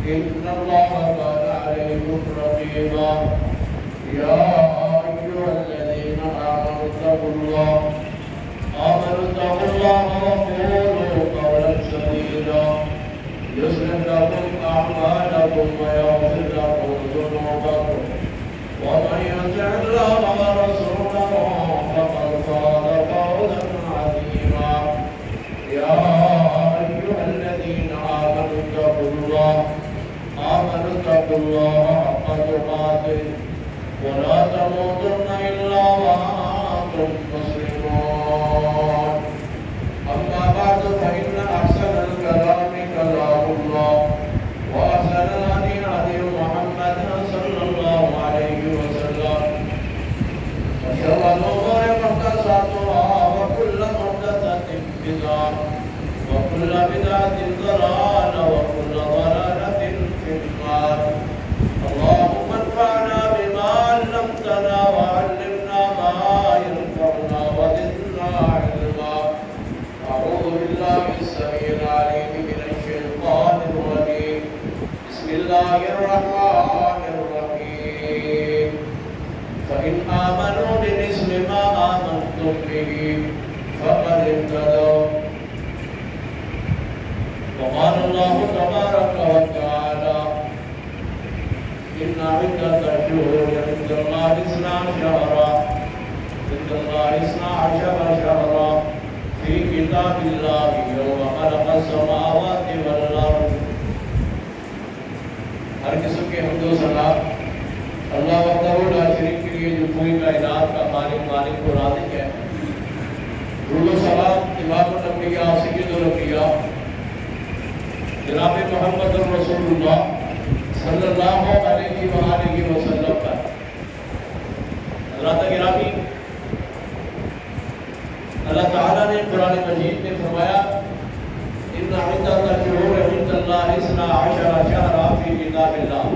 إن الله كان عليكم رقيبا يا أيها الذين آمنوا اتقوا الله وقولوا قولا سديدا يصلح لكم أعمالكم ويغفر لكم ذنوبكم ومن يطع الله ورسوله فقد فاز فوزا عظيما يا أيها الذين آمنوا اتقوا الله حق تقاته ولا تموتن إلا وأنتم مسلمون أما بعد فإن أحسن الكلام كلام الله وأحسن الهدي هدي محمد صلى الله عليه وسلم وشر الأمور محدثاتها وكل محدثة بدعة وكل بدعة ضلالة وكل ضلالة في النار اللهم انفعنا بما علمتنا وعلمنا ما ينفعنا وزدنا علما أعوذ بالله السميع العليم من الشيطان الرجيم بسم الله الرحمن الرحيم فإن آمنوا بمثل ما آمنتم به فقد اهتدوا وقال الله تبارك وتعالى إن عدة الشهور عند الله 12 شهرا في كتاب الله يوم خلق السماوات والأرض. ہر قسم کے حمد و ثنا اللہ وحدہ لا شریک کے لیے جو پوری کائنات کا خالق مالک و رازق ہے. درود و سلام امام الانبیاء سید الانبیاء جناب محمد رسول اللہ صلی اللہ علیہ وآلہ وسلم پر. حضرات گرامی، اللہ تعالیٰ نے قرآن مجید میں فرمایا ان عدۃ الشہور عند اللہ 12 شہرا فی کتاب اللہ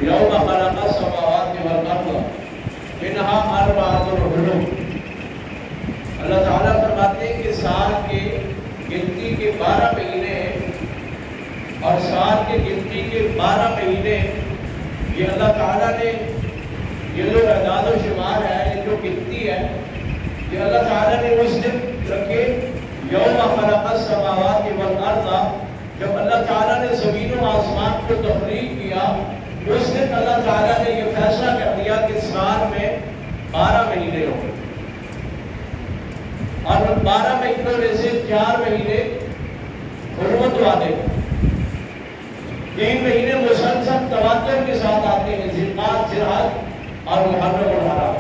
یوم خلق السماوات والارض منہا اربعۃ حرم. اللہ تعالیٰ فرماتے ہیں کہ سال کے گنتی کے 12 مہینے ہیں اور سال کے گنتی کے 12 مہینے یہ اللہ تعالیٰ نے یہ جو اعداد و شمار ہے، یہ جو گنتی ہے، یہ اللہ تعالیٰ نے اس دن رکھے یوم خلق السماوات والارض. جب اللہ تعالیٰ نے زمین و آسمان کو تخلیق کیا اس دن اللہ تعالیٰ نے یہ فیصلہ کر دیا کہ سال میں 12 مہینے ہوں گے اور 12 مہینوں میں سے 4 مہینے حرمت والے، 3 مہینے مسلسل تواتر کے ساتھ آتے ہیں، ذوالقعدہ، ذوالحج اور محرم الحرام.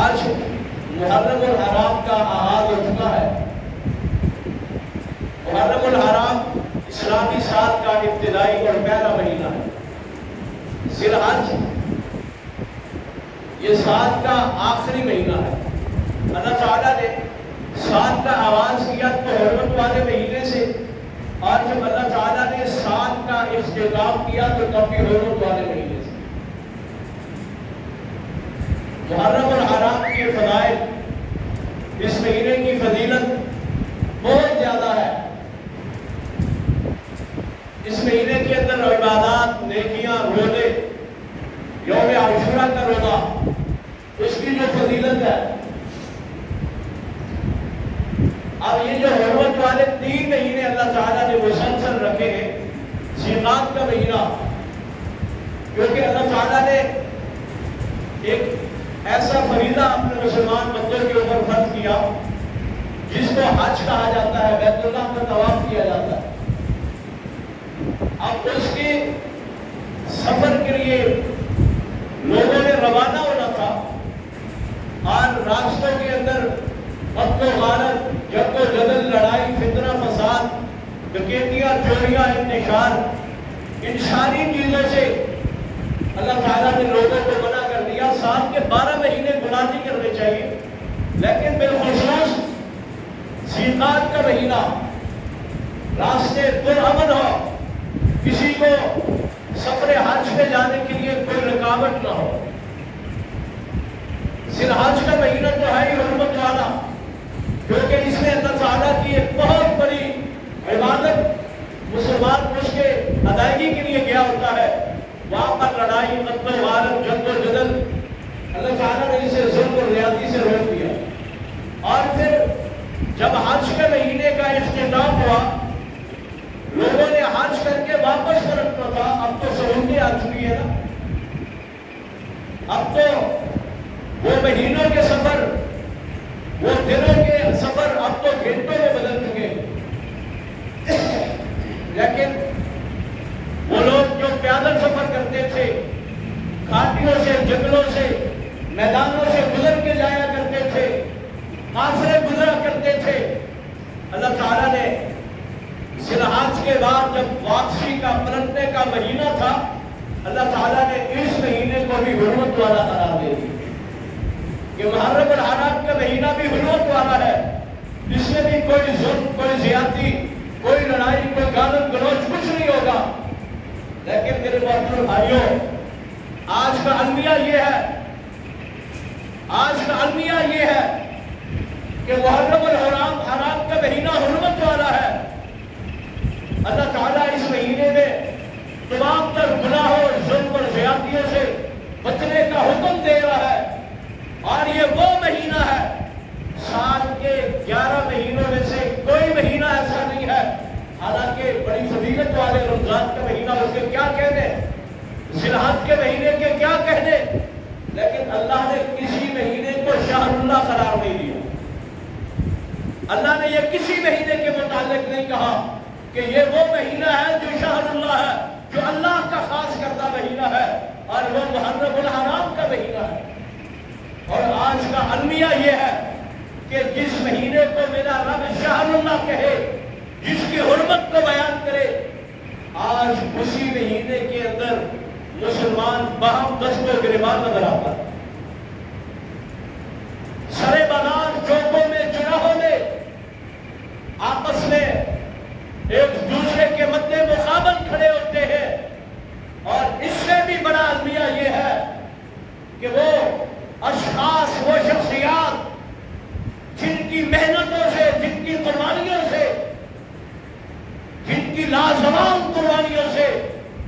آج محرم الحرام کا آغاز ہو چکا ہے. محرم الحرام اسلامی سال کا ابتدائی اور پہلا مہینہ ہے. ذوالحج یہ سال کا آخری مہینہ ہے. اللہ تعالیٰ نے سال کا آغاز کیا تو حرمت والے مہینے سے، اور جب اللہ تعالیٰ نے سال کا اختتام کیا تو تب بھی حرمت والے مہینے سے. محرم الحرام کے فضائل، اس مہینے کی فضیلت بہت زیادہ ہے. اس مہینے کے اندر عبادات، نیکیاں، روزے، یوم عاشورہ کا روزہ، اس کی جو فضیلت ہے. اب یہ جو حرمت والے 3 مہینے اللہ تعالیٰ نے مسلسل رکھے ہیں، ذوالقعدہ کا مہینہ، کیونکہ اللہ تعالیٰ نے ایک ایسا فریضہ اپنے مسلمان بندوں کے اوپر فرض کیا جس کو حج کہا جاتا ہے، بیت اللہ کا طواف کیا جاتا ہے. اب اس کے سفر کے لیے لوگوں نے روانہ ہونا تھا اور راستوں کے اندر قتل و غارت، جنگ و جدل، لڑائی، فتنہ فساد، ڈکیتیاں، چوریاں، انتشار، ان ساری چیزوں سے اللہ تعالیٰ نے لوگوں کو منع کر دیا. سال کے 12 مہینے گناہ نہیں کرنے چاہیے، لیکن بالخصوص ذوالقعدہ کا مہینہ راستے پرامن ہو، کسی کو سفر حج پہ جانے کے لیے کوئی رکاوٹ نہ ہو. ذوالحج کا مہینہ تو ہے ہی حرمت والا، کیونکہ اس میں اللہ تعالیٰ کی ایک بہت بڑی عبادت جنگجوی کے لیے گیا ہوتا ہے، وہاں پر لڑائی قتل و غارت جنگ و جدل، اللہ تعالیٰ نے اسے ظلم و زیادتی سے روک دیا۔ اور پھر جب حج کے مہینے کا اختتام ہوا، لوگوں نے حج کر کے واپس پلٹنا تھا، اب تو سہولتیں آ چکی ہے نا، اب تو وہ مہینوں کے سفر، وہ دنوں کے سفر اب تو گھنٹوں میں بدل چکے۔ لیکن وہ لوگ جو پیدل سفر کرتے تھے، گھاٹیوں سے، جنگلوں سے، میدانوں سے گزر کے جایا کرتے تھے، قافلے گزرا کرتے تھے، اللہ تعالیٰ نے ذی الحج کے بعد جب واپسی کا پلٹنے کا مہینہ تھا، اللہ تعالیٰ نے اس مہینے کو بھی حرمت والا قرار دے دیا کہ محرم الحرام کا مہینہ بھی حرمت والا ہے، اس میں بھی کوئی ظلم، کوئی زیادتی، کوئی لڑائی، کوئی گالن گلوچ کچھ نہیں ہوگا۔ لیکن میرے محترم بھائیوں، آج کا المیہ یہ ہے، آج کا المیہ یہ ہے کہ محرم الحرام کا مہینہ حرمت والا ہے۔ اللہ تعالیٰ اس مہینے میں تمام تر گناہوں، ظلم اور زیادتیوں سے بچنے کا حکم دے رہا ہے، اور یہ وہ مہینہ ہے، سال کے 11 مہینوں میں سے کوئی مہینہ ایسا نہیں ہے، حالانکہ بڑی فضیلت والے رمضان کا مہینہ، اس کے کیا کہنے، ذی الحج کے مہینے کے کیا کہنے، لیکن اللہ نے کسی مہینے کو شہر اللہ قرار نہیں دیا۔ اللہ نے یہ کسی مہینے کے متعلق نہیں کہا کہ یہ وہ مہینہ ہے جو شہر اللہ ہے، جو اللہ کا خاص کردہ مہینہ ہے، اور وہ محرم الحرام کا مہینہ ہے۔ اور آج کا المیہ یہ ہے کہ جس مہینے کو میرا رب شہر اللہ کہے، جس کی حرمت کو بیان کرے، آج اسی مہینے کے اندر مسلمان باہم دست و گریبان نظر آتا ہے، سرے بازار چوکوں میں، چراہوں میں آپس میں ایک دوسرے کے مد مقابل کھڑے ہوتے ہیں۔ اور اس سے بھی بڑا المیہ یہ ہے کہ وہ اشخاص، وہ شخصیات جن کی محنتوں سے، جن کی قربانیوں سے، جن کی لازوال قربانیوں سے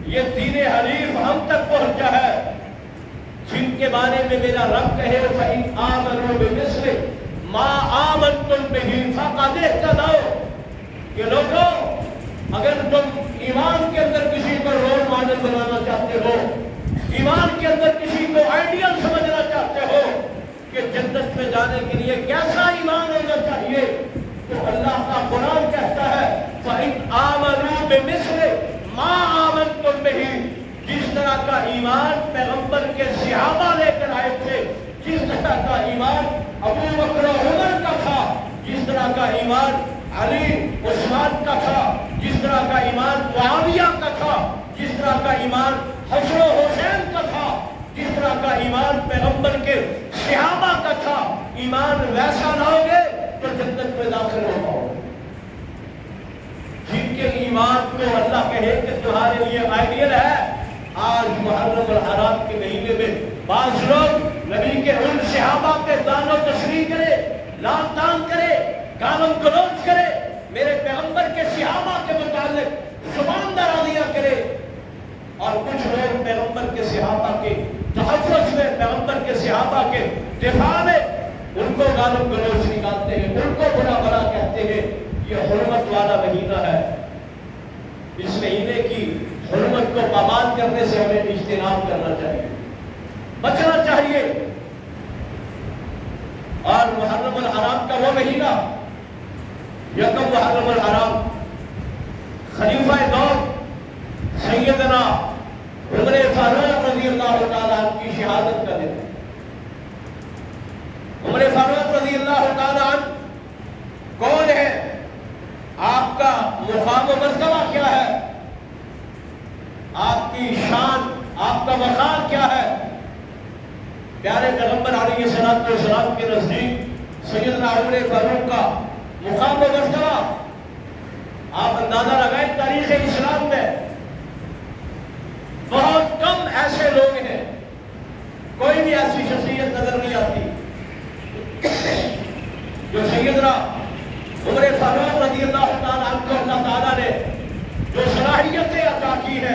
یہ دین حنیف ہم تک پہنچا ہے، جن کے بارے میں میرا رب کہے فَإِنْ آمَنُوا بِمِثْلِ مَا آمَنْتُمْ بِهِ فَقَدِ اهْتَدَوْا، کہ لوگوں اگر تم ایمان کے اندر کسی کو رول ماڈل بنانا چاہتے ہو، ایمان کے اندر کسی کو آئیڈیل سمجھنا چاہتے ہو کہ جنت میں جانے کے لیے کیسا ایمان ہونا چاہیے، تو اللہ کا قرآن کہتا ہے فَإِنْ آمَنُوا بِمِثْلِ مَا آمَنْتُمْ بِهِ، جس طرح کا ایمان پیغمبر کے صحابہ لے کر آئے تھے، جس طرح کا ایمان ابو بکر و عمر کا تھا، جس طرح کا ایمان علی عثمان کا تھا، جس طرح کا ایمان معاویہ کا تھا، جس طرح کا ایمان حسن و حسین کا تھا، جس طرح کا ایمان پیغمبر کے صحابہ کا تھا، ایمان ویسا لاؤ گے تو جنت میں داخل ہو پاؤ گے۔ جن کے ایمان کو اللہ کہے کہ تمہارے لیے آئیڈیل ہے، آج محرم الحرام کے مہینے میں بعض لوگ نبی کے ان صحابہ پہ دان و تشریح کرے، لام تان کرے، گالم گلوچ کرے، میرے پیغمبر کے صحابہ کے متعلق زبان درازیاں کرے، اور کچھ لوگ پیغمبر کے صحابہ کے تحفظ میں، پیغمبر کے صحابہ کے دفاع میں ان کو گالم گلوچ نکالتے ہیں، ان کو برا بھلا کہتے ہیں۔ یہ حرمت والا مہینہ ہے، اس مہینے کی حرمت کو پامال کرنے سے ہمیں اجتناب کرنا چاہیے، بچنا چاہیے۔ اور محرم الحرام کا وہ مہینہ، یکم محرم الحرام، خلیفہ دور سیدنا عمر فاروق رضی اللہ تعالیٰ عنہ کی شہادت کا دن۔ عمر فاروق رضی اللہ تعالیٰ عنہ کون ہے؟ آپ کا مقام و مرتبہ کیا ہے؟ آپ کی شان، آپ کا وقار کیا ہے؟ پیارے پیغمبر علیہ السلام کے نزدیک سیدنا عمر فاروق کا مقام و مرتبہ، آپ اندازہ لگائیں تاریخ اسلام میں بہت کم ایسے لوگ ہیں، کوئی بھی ایسی شخصیت نظر نہیں آتی جو سیدنا عمر فاروق رضی اللہ تعالیٰ عنہ کو اللہ تعالیٰ نے جو صلاحیتیں عطا کی ہے،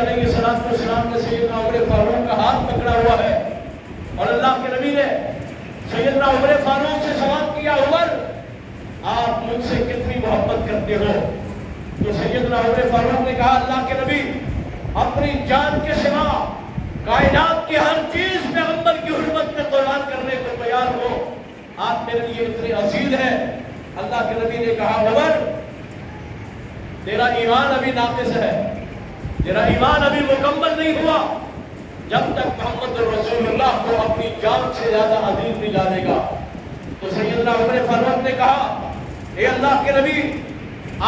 علیہ السلام نے سیدنا عمر فاروق کا ہاتھ پکڑا ہوا ہے اور اللہ کے نبی نے سیدنا عمر فاروق سے سوال کیا، عمر آپ مجھ سے کتنی محبت کرتے ہو؟ تو سیدنا عمر فاروق نے کہا، اللہ کے نبی اپنی جان کے سوا کائنات کی ہر چیز پیغمبر کی حرمت میں قربان کرنے کو تیار ہو، آپ میرے لیے اتنے عزیز ہیں۔ اللہ کے نبی نے کہا، عمر تیرا ایمان ابھی ناقص ہے، تیرا ایمان ابھی مکمل نہیں ہوا جب تک محمد رسول اللہ کو اپنی جان سے زیادہ عزیز نہیں جانے گا۔ تو سیدنا عمر فاروق نے کہا، اے اللہ کے نبی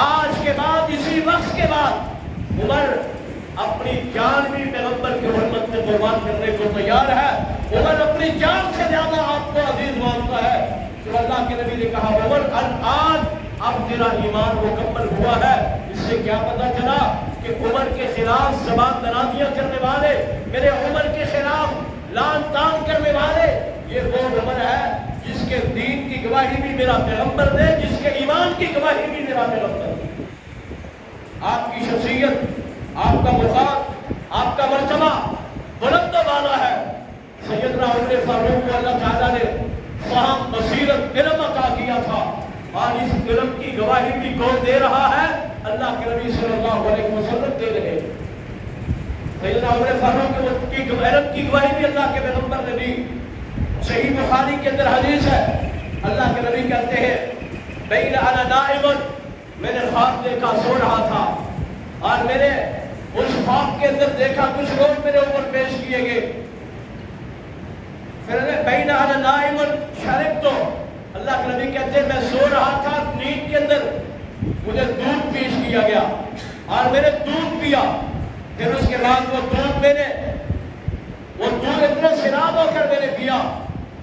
آج کے بعد، اسی وقت کے بعد عمر اپنی جان بھی پیغمبر کی حرمت میں قربان کرنے کو تیار ہے، عمر اپنی جان سے زیادہ آپ کو عزیز مانتا ہے۔ تو اللہ کے نبی نے کہا، عمر الآن اب تیرا ایمان مکمل ہوا ہے۔ اس سے کیا پتہ چلا کہ عمر کے خلاف زبان درازیاں کرنے والے، میرے عمر کے خلاف لعن طعن کرنے والے، یہ وہ عمر ہے جس کے دین کی گواہی بھی میرا پیغمبر دے، جس کے ایمان کی گواہی بھی میرا پیغمبر دے۔ آپ کی شخصیت، آپ کا مقام، آپ کا مرتبہ بلند و بالا ہے۔ سیدنا عمر فاروق کو اللہ تعالیٰ نے فہم، بصیرت، علم عطا کیا تھا، اور اس علم کی گواہی بھی کون دے رہا ہے؟ اللہ کے نبی صلی اللہ علیہ وسلم دے رہے ہیں۔ سیدنا عمر فاروق کی علم کی گواہی بھی اللہ کے پیغمبر نے دی۔ صحیح بخاری کے اندر حدیث ہے، اللہ کے نبی کہتے ہیں، بین انا نائم، میں نے خواب دیکھا، سو رہا تھا، اور میں نے اس خواب کے اندر دیکھا کچھ لوگ میرے اوپر پیش کیے گئے۔ پھر بین انا نائم شربت، اللہ کے نبی کہتے ہیں میں سو رہا تھا، نیند کے اندر مجھے دودھ پیش کیا گیا اور میں نے دودھ پیا۔ پھر اس کے بعد وہ دودھ اتنا سیراب ہو کر میں نے پیا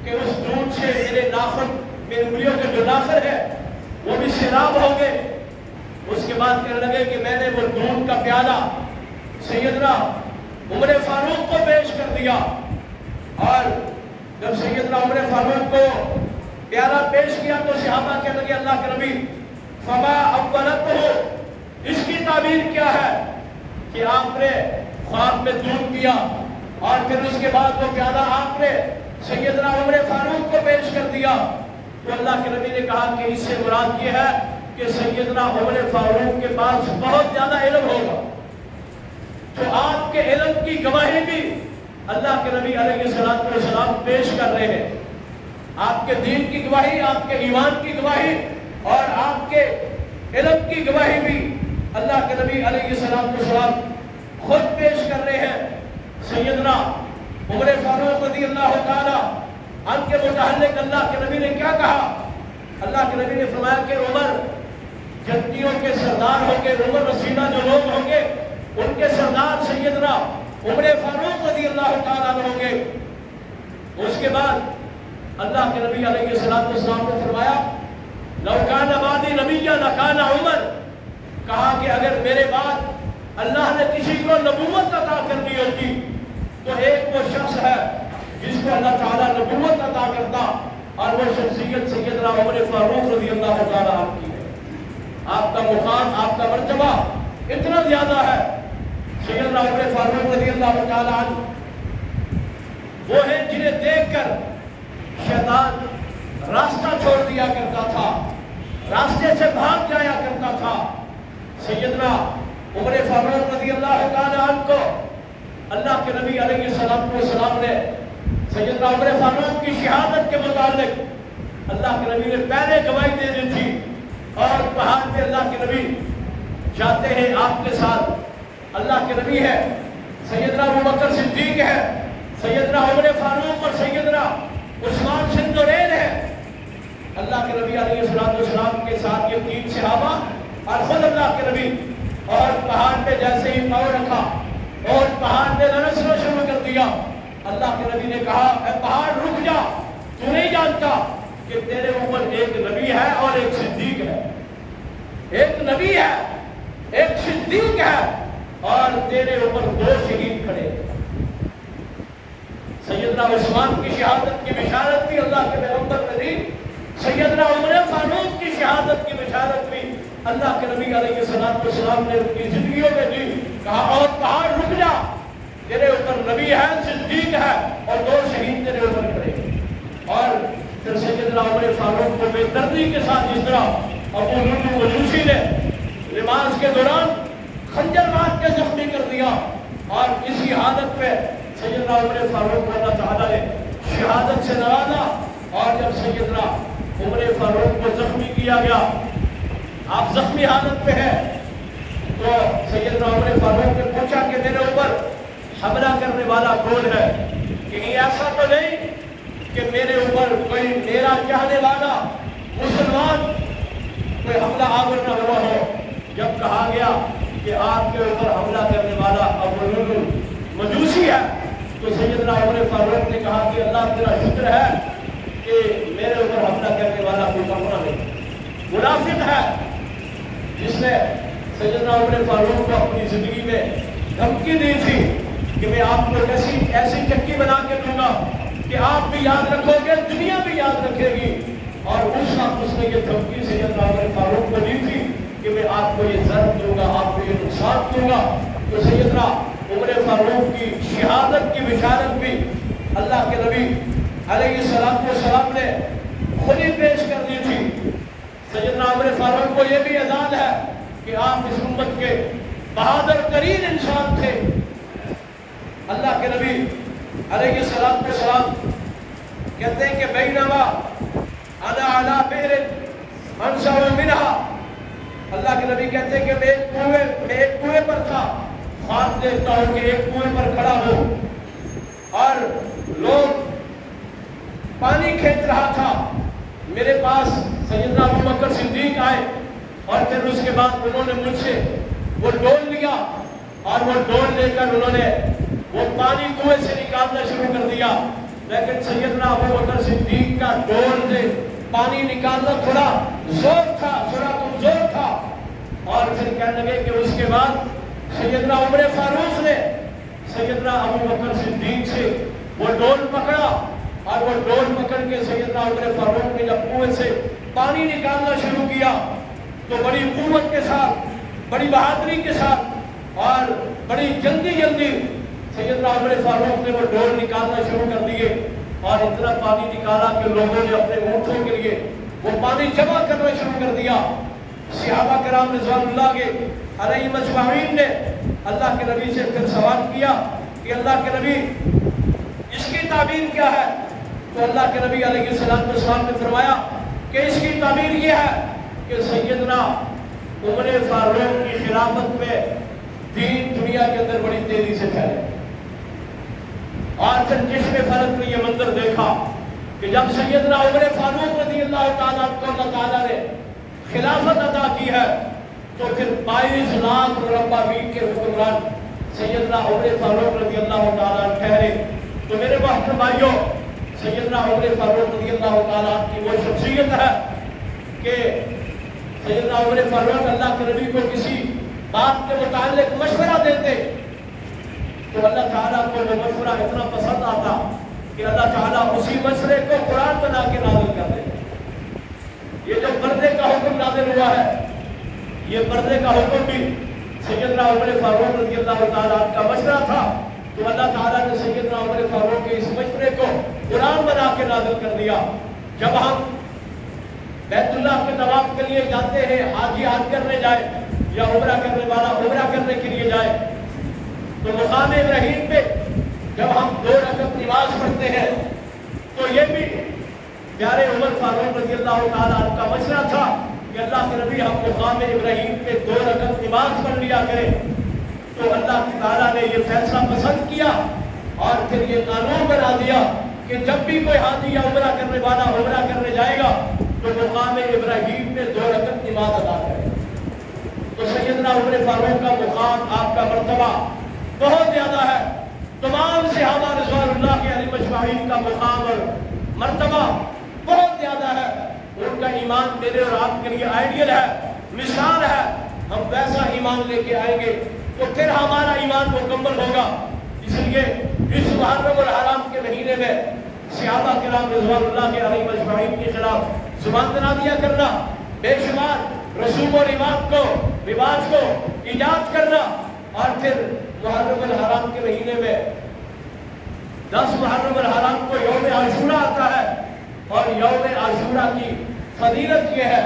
کہ اس دودھ سے میرے ناخن، میری انگلیوں کے جو ناخن ہے وہ بھی سیراب ہو گئے۔ اس کے بعد کہنے لگے کہ میں نے وہ دودھ کا پیالہ سیدنا عمر فاروق کو پیش کر دیا، اور جب سیدنا عمر فاروق کو پیالہ پیش کیا تو صحابہ کہنے لگے، اللہ کے نبی فما اولتہ، اس کی تعبیر کیا ہے کہ آپ نے خواب میں دودھ پیا اور پھر اس کے بعد وہ پیالہ آپ نے سیدنا عمر فاروق کو پیش کر دیا؟ تو اللہ کے نبی نے کہا کہ اس سے مراد یہ ہے کہ سیدنا عمر فاروق کے پاس بہت زیادہ علم ہوگا، تو آپ کے علم کی گواہی بھی اللہ کے نبی علیہ السلام پیش کر رہے ہیں۔ آپ کے دین کی گواہی، آپ کے ایمان کی گواہی اور آپ کے علم کی گواہی بھی اللہ کے نبی علیہ السلام خود پیش کر رہے ہیں۔ سیدنا عمر فاروق رضی اللہ تعالی عنہ کے متعلق اللہ کے نبی نے کیا کہا؟ اللہ کے نبی نے فرمایا کہ عمر جنتیوں کے سردار ہوں گے، عمر رسیدہ جو لوگ ہوں گے ان کے سردار سیدنا عمر فاروق رضی اللہ تعالیٰ عنہ ہوں گے۔ اس کے بعد اللہ کے نبی علیہ السلام نے فرمایا، لو کان بعدی نبیا لکان عمر، کہا کہ اگر میرے بعد اللہ نے کسی کو نبوت عطا کرنی ہوتی تو ایک وہ شخص ہے جس کو اللہ تعالیٰ نبوت عطا کرتا، اور وہ شخصیت سیدنا عمر فاروق رضی اللہ تعالیٰ عنہ کی ہے۔ آپ کا مقام، آپ کا مرتبہ اتنا زیادہ ہے۔ سیدنا عمر فاروق رضی اللہ تعالیٰ عنہ وہ ہیں جنہیں دیکھ کر شیطان راستہ چھوڑ دیا کرتا تھا، راستے سے بھاگ جایا کرتا تھا۔ سیدنا عمر فاروق رضی اللہ تعالیٰ عنہ کو اللہ کے نبی علیہ السلام نے سیدنا عمر فاروق کی شہادت کے متعلق اللہ کے نبی نے پہلے گواہی دے دی تھی، اور پہاڑ پہ اللہ کے نبی جاتے ہیں، آپ کے ساتھ اللہ کے نبی ہے، سیدنا ابوبکر صدیق ہے، سیدنا عمر فاروق اور سیدنا عثمان ذوالنورین ہے۔ اللہ کے نبی علیہ السلام کے ساتھ یہ تین صحابہ اور خود اللہ کے نبی، اور پہاڑ پہ جیسے ہی پاؤں رکھا اور پہاڑ پہ لرزنا شروع کر دیا۔ اللہ کے نبی نے کہا، اے پہاڑ رک جا، تو نہیں جانتا کہ تیرے اوپر ایک نبی ہے اور ایک صدیق ہے، ایک نبی ہے ایک صدیق ہے، اور تیرے اوپر دو شہید کھڑے۔ سیدنا عثمان کی شہادت کی بشارت بھی اللہ کے پیغمبر نے دی، سیدنا عمر فاروق کی شہادت کی بشارت بھی اللہ کے نبی علیہ السلام نے ان کی زندگیوں میں دی۔ کہا اور پہاڑ رک جا، تیرے اوپر نبی ہے، صدیق ہے اور 2 شہید تیرے اوپر کھڑے۔ اور پھر سیدنا عمر فاروق کو بے دردی کے ساتھ جس طرح ابو لولو مجوسی نے نماز کے دوران خنجر مار کے زخمی کر دیا، اور اسی حالت میں سیدنا عمر فاروق کو اللہ تعالیٰ نے شہادت سے نوازا۔ اور جب سیدنا عمر فاروق کو زخمی کیا گیا، آپ زخمی حالت میں ہیں، تو سیدنا عمر فاروق نے پوچھا کہ میرے اوپر حملہ کرنے والا کون ہے؟ کہیں ایسا تو نہیں کہ میرے اوپر کوئی میرا چاہنے والا مسلمان کوئی حملہ آور نہ ہوا ہو؟ جب کہا گیا کہ آپ کے اوپر حملہ کرنے والا ابو لولو مجوسی ہے، تو سیدنا عمر فاروق نے کہا کہ اللہ تیرا شکر ہے کہ میرے اوپر حملہ کرنے والا کوئی کافر نہیں، منافق ہے، جس نے سیدنا عمر فاروق کو اپنی زندگی میں دھمکی دی تھی کہ میں آپ کو ایسی چکی بنا کے دوں گا کہ آپ بھی یاد رکھو گے، دنیا بھی یاد رکھے گی۔ اور اس وقت اس نے یہ دھمکی سیدنا عمر فاروق کو دی تھی کہ میں آپ کو یہ ضرب دوں گا، آپ کو یہ نقصان دوں گا۔ تو سیدنا عمر فاروق کی شہادت کی بشارت بھی اللہ کے نبی علیہ السلام نے خود ہی پیش کر دی تھی۔ سیدنا عمر فاروق کو یہ بھی اعزاز ہے کہ آپ اس امت کے بہادر ترین انسان تھے۔ اللہ کے نبی علیہ السلام کہتے ہیں کہ بینما انا علی بئر انشر منہا، اللہ کے نبی کہتے ہیں کہ میں ایک کنویں پر تھا، خواب دیکھتا ہوں کہ ایک کنویں پر کھڑا ہوں اور لوگ پانی کھینچ رہا تھا، میرے پاس سیدنا ابو بکر صدیق آئے اور پھر اس کے بعد انہوں نے مجھ سے وہ ڈول لیا اور وہ ڈول لے کر انہوں نے وہ پانی کنویں سے نکالنا شروع کر دیا، لیکن سیدنا ابو بکر صدیق کا ڈول سے پانی نکالنا تھوڑا زور تھا، تھوڑا کمزور تھا، اور پھر کہنے لگے کہ اس کے بعد سیدنا عمر فاروق نے سیدنا ابو بکر صدیق سے وہ ڈول پکڑا، اور وہ ڈول پکڑ کے سیدنا عمر فاروق نے جب کنویں سے پانی نکالنا شروع کیا تو بڑی قوت کے ساتھ، بڑی بہادری کے ساتھ اور بڑی جلدی سیدنا عمر فاروق نے وہ ڈول نکالنا شروع کر دیے، اور اتنا پانی نکالا کہ لوگوں نے اپنے اونٹوں کے لیے وہ پانی جمع کرنا شروع کر دیا۔ صحابہ کرام رضوان اللہ علیہم اجمعین نے اللہ کے نبی سے پھر سوال کیا کہ اللہ کے نبی اس کی تعبیر کیا ہے؟ تو اللہ کے نبی علیہ السلام نے فرمایا کہ اس کی تعبیر یہ ہے کہ سیدنا عمر فاروق کی خلافت میں دین دنیا کے اندر بڑی تیزی سے پھیلے۔ اور پھر جس نے فرق نے یہ منظر دیکھا کہ جب سیدنا عمر فاروق رضی اللہ تعالیٰ کو اللہ تعالیٰ نے خلافت عطا کی ہے تو پھر 22 لاکھ مربع میل کے حکمران سیدنا عمر فاروق رضی اللہ تعالیٰ ٹھہرے۔ تو میرے محترم بھائیوں، سیدنا عمر فاروق رضی اللہ تعالیٰ کی وہ شخصیت ہے کہ سیدنا عمر فاروق اللہ کے نبی کو کسی بات کے متعلق مشورہ دیتے تو اللہ تعالیٰ کو وہ مشورہ اتنا پسند آتا کہ اللہ تعالیٰ اسی مشورے کو قرآن بنا کے نازل کر دے۔ یہ جو پردے کا حکم نازل ہوا ہے، یہ پردے کا حکم بھی سیدنا عمر فاروق رضی اللہ تعالیٰ کا مشورہ تھا، تو اللہ تعالیٰ نے سیدنا عمر فاروق کے اس مشورے کو قرآن بنا کے نازل کر دیا۔ جب ہم بیت اللہ کے طواف کے لیے جاتے ہیں، حاجی حج کرنے جائے یا عمرہ کرنے والا عمرہ کرنے کے لیے جائے، تو مقام ابراہیم پہ جب ہم 2 رکعت نماز پڑھتے ہیں تو یہ بھی پیارے عمر فاروق رضی اللہ تعالیٰ کا مشورہ تھا کہ اللہ کے نبی ہم مقام ابراہیم پہ 2 رکعت نماز پڑھ لیا کریں۔ تو اللہ تعالیٰ نے یہ فیصلہ پسند کیا اور پھر یہ قانون بنا دیا کہ جب بھی کوئی حاجی یا عمرہ کرنے والا عمرہ کرنے جائے گا تو مقام ابراہیم پہ 2 رکعت نماز ادا کرے۔ تو سیدنا عمر فاروق کا مقام، آپ کا مرتبہ بہت زیادہ ہے۔ تمام صحابہ رضوان اللہ علیہم اجمعین کا مقام اور مرتبہ بہت زیادہ ہے۔ ان کا ایمان میرے اور آپ کے لیے آئیڈیل ہے، مثال ہے۔ ہم ویسا ایمان لے کے آئیں گے تو پھر ہمارا ایمان مکمل ہوگا۔ اس لیے اس محرم الحرام کے مہینے میں صحابہ کرام رضوان اللہ علیہم اجمعین کے خلاف زبان درازیاں کرنا، بے شمار رسوم و رواج کو ایجاد کرنا اور پھر محرم الحرام کے مہینے میں 10 محرم الحرام کو یوم عاشورہ آتا ہے، اور یوم عاشورہ کی فضیلت یہ ہے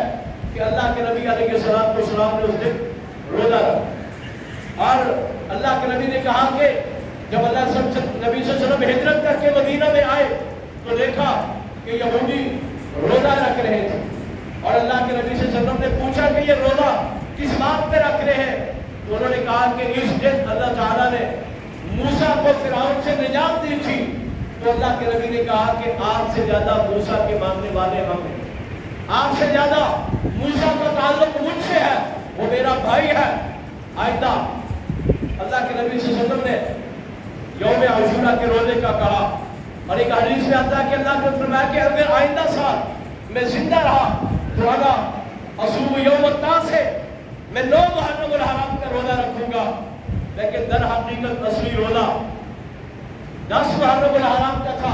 کہ اللہ کے نبی علیہ السلام نے اس دن روزہ رکھا، اور اللہ کے نبی نے کہا کہ جب اللہ نبی صلی اللہ علیہ وسلم ہجرت کر کے مدینہ میں آئے تو دیکھا کہ یہودی روزہ رکھ رہے تھے، اور اللہ کے نبی صلی اللہ علیہ وسلم نے پوچھا کہ یہ روزہ کس بات پہ رکھ رہے ہیں؟ تو انہوں نے کہا کہ اس دن اللہ تعالیٰ نے موسیٰ کو فرعون سے نجات دی تھی، تو اللہ کے نبی نے کہا کہ آپ سے زیادہ موسیٰ کے ماننے والے ہم ہیں، آپ سے زیادہ موسیٰ کا تعلق مجھ سے ہے، وہ میرا بھائی ہے۔ آئندہ اللہ کے نبی صلی اللہ علیہ وسلم نے یوم عاشورہ کے روزے کا کہا، اور ایک حدیث میں آتا ہے کہ اللہ نے فرمایا کہ اگر آئندہ سال میں زندہ رہا تو اگر اصوم یوم التاسع میں 9 محرم الحرام کا روزہ رکھوں گا، لیکن در حقیقت اصلی روزہ 10 محرم الحرام کا تھا۔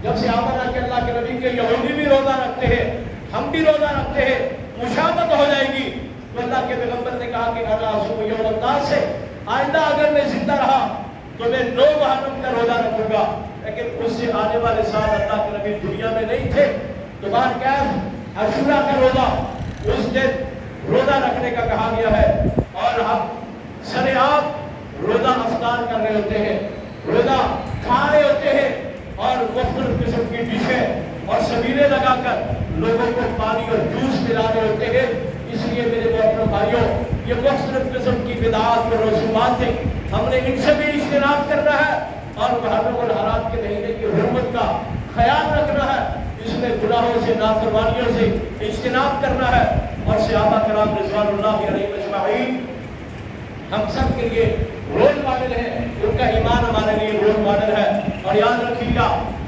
جب صحابہ نے کہ اللہ کے نبی کے یہودی بھی روزہ رکھتے ہیں، ہم بھی روزہ رکھتے ہیں، مشابہت ہو جائے گی، تو اللہ کے پیغمبر نے کہا کہ انا اصوم یوم التاسع، آئندہ اگر میں زندہ رہا تو میں 9 محرم کا روزہ رکھوں گا، لیکن اس سے آنے والے سال اللہ کے نبی دنیا میں نہیں تھے، تو بار کیف عاشورہ کا روزہ اس دن روزہ رکھنے کا کہا گیا ہے، اور ہم سرعام روزہ افطار کر رہے ہوتے ہیں، روزہ کھا رہے ہوتے ہیں، اور مختلف قسم کی ڈشیں اور سبیلے لگا کر لوگوں کو پانی اور جوس پلا رہے ہوتے ہیں۔ اس لیے میرے محترم بھائیوں، یہ مختلف قسم کی بدعات اور رسومات ہیں، ہم نے ان سے بھی اجتناب کرنا ہے، اور محرم الحرام کے مہینے کی حرمت کا خیال رکھنا ہے، اس میں گناہوں سے نافرمانیوں سے اجتناب کرنا ہے، اور صحابہ کرام رضوان اللہ علیہم اجمعین ہم سب کے لیے رول ماڈل ہے، ان کا ایمان ہمارے لیے رول ماڈل ہے۔ اور یاد رکھیے گا،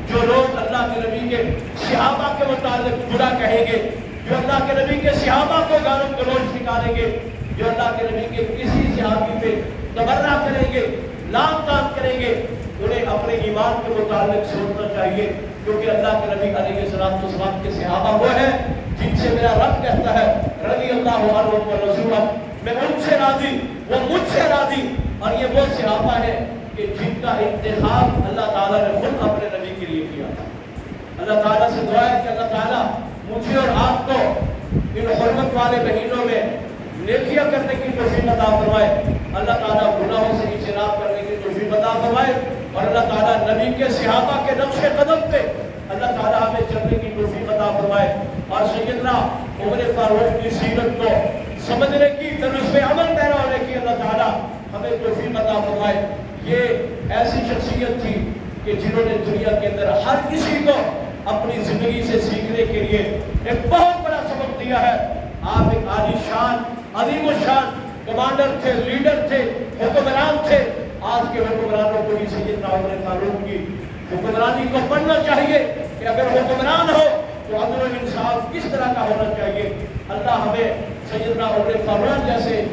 جو لوگ اللہ کے نبی کے صحابہ کے متعلق برا کہیں گے، جو اللہ کے نبی کے صحابہ کو گالوں گلوچ نکالیں گے، جو اللہ کے نبی کے کسی صحابی پہ تبرہ کریں گے، لام تام کریں گے، انہیں اپنے ایمان کے متعلق سوچنا چاہیے، کیونکہ اللہ کے نبی علیہ السلام کے صحابہ وہ ہیں جن سے میرا رب کہتا ہے رضی اللہ عنہ ورضوا، میں ان سے راضی، وہ مجھ سے راضی، اور یہ وہ صحابہ ہیں کہ جن کا انتخاب اللہ تعالیٰ نے خود اپنے نبی کے لیے کیا تھا۔ اللہ تعالیٰ سے دعا ہے کہ اللہ تعالیٰ مجھے اور آپ کو ان حرمت والے مہینوں میں نیکیاں کرنے کی توفیق عطا فرمائے، اللہ تعالیٰ گناہوں سے اجتناب کرنے کی توفیق عطا فرمائے، اور اللہ تعالیٰ نبی کے صحابہ کے نقش قدم پہ اللہ تعالیٰ ہمیں چلنے کی توفیق عطا فرمائے، اور سیدنا عمر فاروق کی سیرت کو سمجھنے کی، پھر اس پہ عمل پیرا ہونے کی اللہ تعالیٰ ہمیں توفیق عطا فرمائے۔ یہ ایسی شخصیت تھی کہ جنہوں نے دنیا کے اندر ہر کسی کو اپنی زندگی سے سیکھنے کے لیے ایک بہت بڑا سبق دیا ہے۔ آپ ایک عالی شان، عظیم الشان کمانڈر تھے، لیڈر تھے، حکمران تھے۔ آج کے حکمرانوں کو بھی سیدنا عمر فاروق کی حکمرانی کو پڑھنا چاہیے کہ اگر حکمران ہو تو عدل و انصاف کس طرح کا ہونا چاہیے۔ اللہ ہمیں سیدنا عمر فاروق جیسے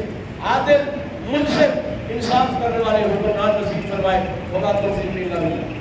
عادل، منصف، انصاف کرنے والے حکمران نصیب فرمائے۔ وما توفیق الا باللہ۔